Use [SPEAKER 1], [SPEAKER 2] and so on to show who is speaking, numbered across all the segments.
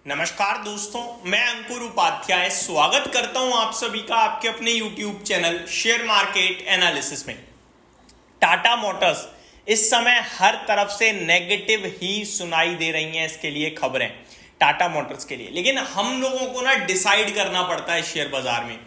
[SPEAKER 1] नमस्कार दोस्तों, मैं अंकुर उपाध्याय स्वागत करता हूं आप सभी का आपके अपने YouTube channel share market analysis में। टाटा मोटर्स इस समय हर तरफ से नेगेटिव ही सुनाई दे रही हैं इसके लिए खबरें टाटा मोटर्स के लिए, लेकिन हम लोगों को ना डिसाइड करना पड़ता है शेयर बाजार में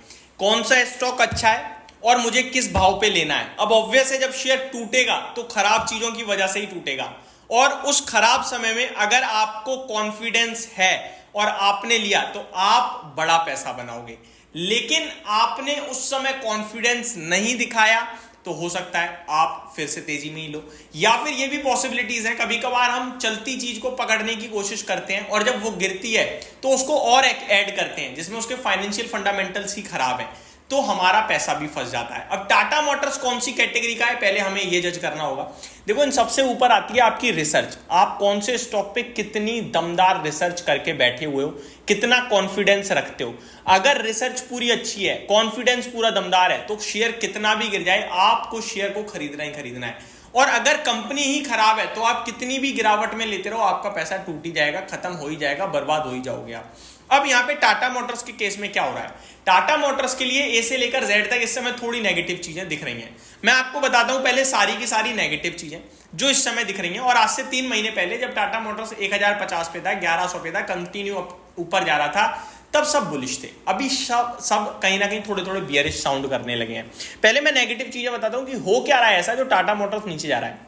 [SPEAKER 1] कौन सा स्टॉक अच्छा है और मुझे किस भाव पे लेना है। अब ऑब्वियस है, जब शेयर टूटेगा तो खराब चीजों की वजह से ही टूटेगा और उस खराब समय में अगर आपको कॉन्फिडेंस है और आपने लिया तो आप बड़ा पैसा बनाओगे, लेकिन आपने उस समय कॉन्फिडेंस नहीं दिखाया तो हो सकता है आप फिर से तेजी में ही लो। या फिर ये भी पॉसिबिलिटीज है, कभी कभार हम चलती चीज को पकड़ने की कोशिश करते हैं और जब वो गिरती है तो उसको और ऐड करते हैं जिसमें उसके फाइनेंशियल फंडामेंटल्स ही खराब है, तो हमारा पैसा भी फंस जाता है। अब टाटा मोटर्स कौन सी कैटेगरी का है, पहले हमें ये जज करना होगा। देखो, इन सबसे ऊपर आती है आपकी रिसर्च। आप कौन से स्टॉक पे कितनी दमदार रिसर्च करके बैठे हुए हो, कितना कॉन्फिडेंस रखते हो। अगर रिसर्च पूरी अच्छी है, कॉन्फिडेंस पूरा दमदार है, तो शेयर कितना भी गिर जाए आपको शेयर को खरीदना ही खरीदना है। और अगर कंपनी ही खराब है तो आप कितनी भी गिरावट में लेते रहो, आपका पैसा टूट ही जाएगा, खत्म हो ही जाएगा, बर्बाद हो ही जाओगे आप। अब यहाँ पे टाटा मोटर्स के केस में क्या हो रहा है, टाटा मोटर्स के लिए ए से लेकर जेड तक इस समय थोड़ी नेगेटिव चीजें दिख रही हैं। मैं आपको बताता हूं पहले सारी की सारी नेगेटिव चीजें जो इस समय दिख रही हैं। और आज से 3 महीने पहले जब टाटा मोटर्स 1050 पे था, 1100 पे था, कंटिन्यू ऊपर जा रहा था, तब सब बुलिश थे। अभी सब कहीं ना कहीं थोड़े थोड़े बियरिश साउंड करने लगे हैं। पहले मैं नेगेटिव चीजें बताता हूं कि हो क्या रहा है ऐसा जो टाटा मोटर्स नीचे जा रहा है।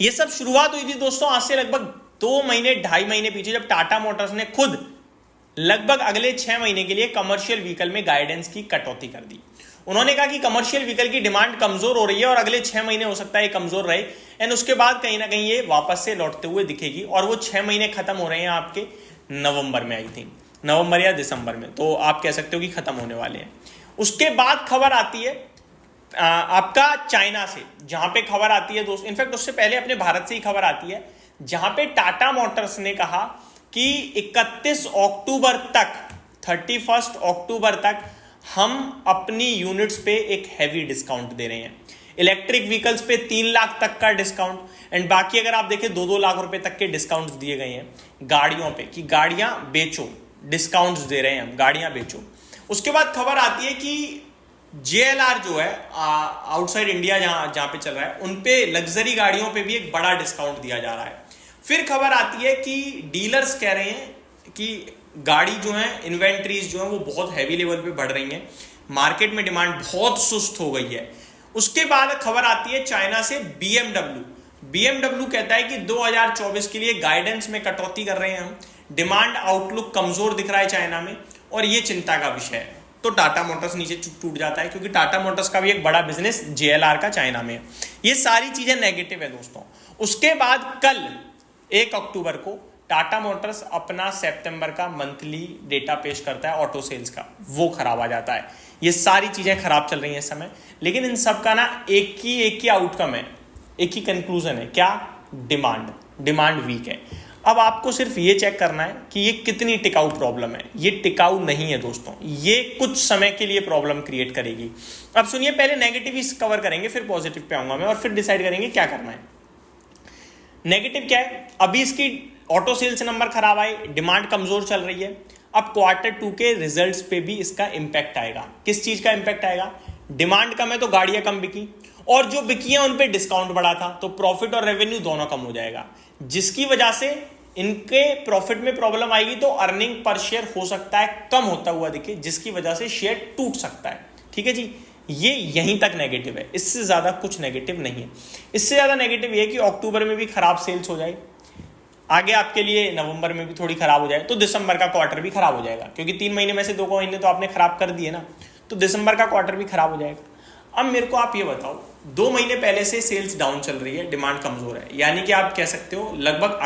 [SPEAKER 1] ये सब शुरुआत हुई थी दोस्तों आज से लगभग 2 महीने 2.5 महीने पीछे, जब टाटा मोटर्स ने खुद लगभग अगले 6 महीने के लिए कमर्शियल व्हीकल में गाइडेंस की कटौती कर दी। उन्होंने कहा कि कमर्शियल व्हीकल की डिमांड कमजोर हो रही है और अगले 6 महीने हो सकता है कमजोर रहे, एंड उसके बाद कहीं ना कहीं ये वापस से लौटते हुए दिखेगी। और वो 6 महीने खत्म हो रहे हैं आपके नवंबर में, आई थिंक नवंबर या दिसंबर में, तो आप कह सकते हो कि खत्म होने वाले हैं। उसके बाद खबर आती है आपका चाइना से, जहां पे खबर आती है दोस्त, इनफैक्ट उससे पहले अपने भारत से ही खबर आती है, जहां पे टाटा मोटर्स ने कहा कि 31 अक्टूबर तक 31 अक्टूबर तक हम अपनी यूनिट्स पे एक हैवी डिस्काउंट दे रहे हैं। इलेक्ट्रिक व्हीकल्स पे 3 लाख तक का डिस्काउंट, एंड बाकी अगर आप देखें 2-2 लाख रुपए तक के डिस्काउंट्स दिए गए हैं गाड़ियों पे कि गाड़ियां बेचो, डिस्काउंट्स दे रहे हैं हम, गाड़ियां बेचो। उसके बाद खबर आती है कि JLR जो है आउटसाइड इंडिया जहां पे चल रहा है, उन पे लग्जरी गाड़ियों पे भी एक बड़ा डिस्काउंट दिया जा रहा है। फिर खबर आती है कि डीलर्स कह रहे हैं कि गाड़ी जो है, इन्वेंट्रीज जो है वो बहुत हैवी लेवल पे बढ़ रही हैं, मार्केट में डिमांड बहुत सुस्त हो गई है। उसके बाद खबर आती है चाइना से BMW कहता है कि 2024 के लिए गाइडेंस में कटौती कर रहे हैं हम, डिमांड आउटलुक कमजोर दिख रहा है चाइना में और ये चिंता का विषय है। तो टाटा मोटर्स नीचे टूट जाता है, क्योंकि टाटा मोटर्स का भी एक बड़ा बिजनेस JLR का चाइना में है। ये सारी चीजें नेगेटिव है दोस्तों। उसके बाद कल 1 अक्टूबर को टाटा मोटर्स अपना सितंबर का मंथली डेटा पेश करता है ऑटो सेल्स का, वो खराब आ जाता है। ये सारी चीजें खराब चल रही हैं इस समय, लेकिन इन सब का ना एक ही आउटकम है, एक ही कंक्लूजन है, क्या? डिमांड वीक है। अब आपको सिर्फ ये चेक करना है कि ये कितनी टिकाऊ प्रॉब्लम है। ये टिकाऊ नहीं है दोस्तों, ये कुछ समय के लिए प्रॉब्लम क्रिएट करेगी। अब सुनिए, पहले नेगेटिव ही कवर करेंगे, फिर पॉजिटिव पे आऊंगा मैं और फिर डिसाइड करेंगे क्या करना है। नेगेटिव क्या है? अभी इसकी ऑटो सेल्स नंबर खराब आए, डिमांड कमजोर चल रही है। अब Q2 के रिजल्ट्स पे भी इसका इंपैक्ट आएगा। किस चीज का इंपैक्ट आएगा? डिमांड कम है तो गाड़ियां कम बिकी, और जो बिकी हैं उन पे डिस्काउंट बढ़ा था, तो प्रॉफिट और रेवेन्यू दोनों कम हो जाएगा, जिसकी वजह से इनके प्रॉफिट में प्रॉब्लम आएगी। तो अर्निंग पर शेयर हो सकता है कम होता हुआ दिखे, जिसकी वजह से शेयर टूट सकता है। ठीक है जी, ये यहीं तक नेगेटिव है, इससे ज्यादा कुछ नेगेटिव नहीं है। इससे ज्यादा नेगेटिव ये कि अक्टूबर में भी खराब सेल्स हो जाए, आगे आपके लिए नवंबर में भी थोड़ी खराब हो जाए, तो दिसंबर का क्वार्टर भी खराब हो जाएगा, क्योंकि 3 महीने में से 2 महीने तो आपने खराब कर दिए ना, तो दिसंबर का क्वार्टर भी खराब हो जाएगा। अब मेरे को आप ये बताओ, 2 महीने पहले से सेल्स डाउन चल रही है, डिमांड कमजोर है, यानी कि आप कह सकते हो लगभग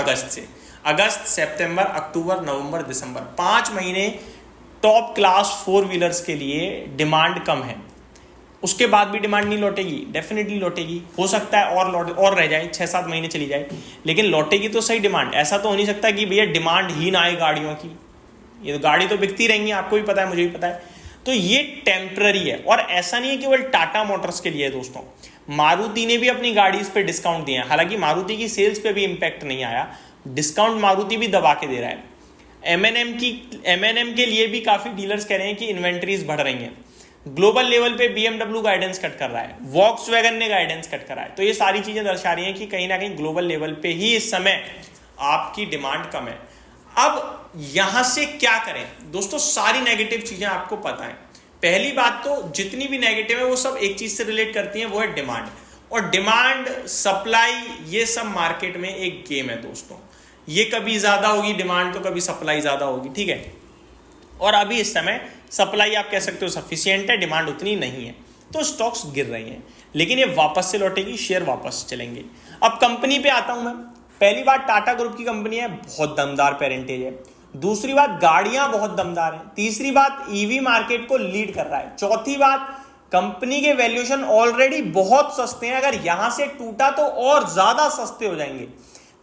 [SPEAKER 1] अगस्त, सितंबर, अक्टूबर, नवंबर, दिसंबर, 5 महीने टॉप क्लास 4 व्हीलर्स के लिए डिमांड कम है। उसके बाद भी डिमांड नहीं लौटेगी? डेफिनेटली लौटेगी। हो सकता है और रह जाए, 6-7 महीने चली जाए, लेकिन लौटेगी तो सही डिमांड। ऐसा तो हो नहीं सकता कि भैया डिमांड ही ना आए गाड़ियों की, ये तो गाड़ी तो बिकती रहेंगी, आपको भी पता है, मुझे भी पता है। तो ये टेम्पररी है, और ऐसा नहीं है केवल टाटा मोटर्स के लिए दोस्तों, मारुति ने भी अपनी गाड़ी पे डिस्काउंट दिए हैं। हालांकि मारुति की सेल्स पे भी इंपैक्ट नहीं आया, डिस्काउंट मारुति भी दबा के दे रहा है। M&M के लिए भी काफी डीलर्स कह रहे हैं कि इन्वेंट्रीज बढ़ रही हैं। ग्लोबल लेवल पे BMW गाइडेंस कट कर रहा है, वॉक्सवैगन ने गाइडेंस कट करा है। तो ये सारी चीजें दर्शा रही हैं कि कहीं ना कहीं ग्लोबल लेवल पे ही इस समय आपकी डिमांड कम है। अब यहां से क्या करें दोस्तों, सारी नेगेटिव चीजें आपको पता है। पहली बात तो जितनी भी नेगेटिव है वो सब एक चीज से रिलेट करती हैं, वो है डिमांड। और डिमांड सप्लाई ये सब मार्केट में एक गेम है दोस्तों। ये कभी ज्यादा होगी डिमांड तो कभी सप्लाई ज्यादा होगी, ठीक है। और अभी इस समय सप्लाई आप कह सकते हो सफिशिएंट है, डिमांड उतनी नहीं है, तो स्टॉक्स गिर रही हैं। लेकिन ये वापस से लौटेगी, शेयर वापस चलेंगे। अब कंपनी पे आता हूं मैं। पहली बात, टाटा ग्रुप की कंपनी है, बहुत दमदार पेरेंटेज है। दूसरी बात, गाड़ियां बहुत दमदार हैं। तीसरी बात, ईवी मार्केट को लीड कर रहा है। चौथी बात, कंपनी के वैल्यूएशन ऑलरेडी बहुत सस्ते हैं, अगर यहां से टूटा तो और ज्यादा सस्ते हो जाएंगे।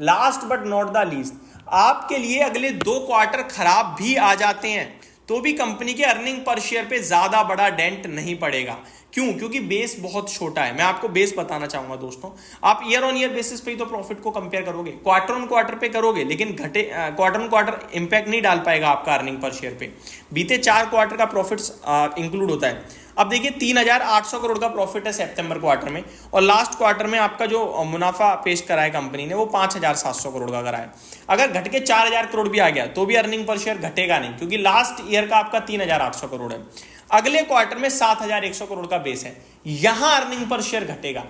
[SPEAKER 1] Last but not the least, आपके लिए अगले 2 क्वार्टर खराब भी आ जाते हैं तो भी कंपनी के अर्निंग पर शेयर पे ज्यादा बड़ा डेंट नहीं पड़ेगा। क्यों? क्योंकि बेस बहुत छोटा है। मैं आपको बेस बताना चाहूंगा दोस्तों। आप ईयर ऑन ईयर बेसिस पे ही तो प्रॉफिट को कंपेयर करोगे, क्वार्टर ऑन क्वार्टर पे करोगे, लेकिन क्वार्टर ऑन क्वार्टर इंपैक्ट नहीं डाल पाएगा आपका अर्निंग पर शेयर पे। बीते 4 क्वार्टर का प्रॉफिट्स इंक्लूड होता है। अब देखिए 3,800 करोड़ का प्रॉफिट है सितंबर क्वार्टर में, और लास्ट क्वार्टर में आपका जो मुनाफा पेश करा है कंपनी ने वो 5,700 करोड़ का करा है। अगर घट के 4,000 करोड़ भी आ गया तो भी अर्निंग पर शेयर घटेगा नहीं, क्योंकि लास्ट ईयर का आपका 3,800 करोड़ है। अगले क्वार्टर में 7,100 करोड़ का बेस है, यहां अर्निंग पर शेयर घटेगा,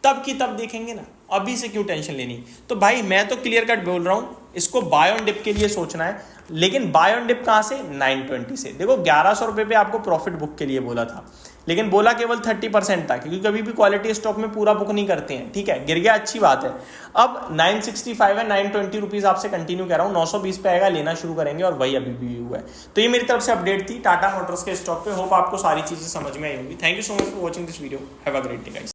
[SPEAKER 1] तब की तब देखेंगे ना, अभी से क्यों टेंशन लेनी। तो भाई मैं तो क्लियर कट बोल रहा हूं, इसको बाय ऑन डिप के लिए सोचना है। लेकिन बाय ऑन डिप कहां से? 920 से। देखो 1100 रुपए पे आपको प्रॉफिट बुक के लिए बोला था, लेकिन बोला केवल 30% था, क्योंकि कभी भी क्वालिटी स्टॉक में पूरा बुक नहीं करते हैं, ठीक है। गिर गया, अच्छी बात है। अब 965 है, 920 रुपीज आपसे कंटिन्यू कह रहा हूं, 920 पे आएगा, लेना शुरू करेंगे, और वही अभी भी हुआ है। तो ये मेरी तरफ से अपडेट थी टाटा मोटर्स के स्टॉक पे। होप आपको सारी चीजें समझ में आई होंगी। Thank you so much for watching this video. Have a great day guys.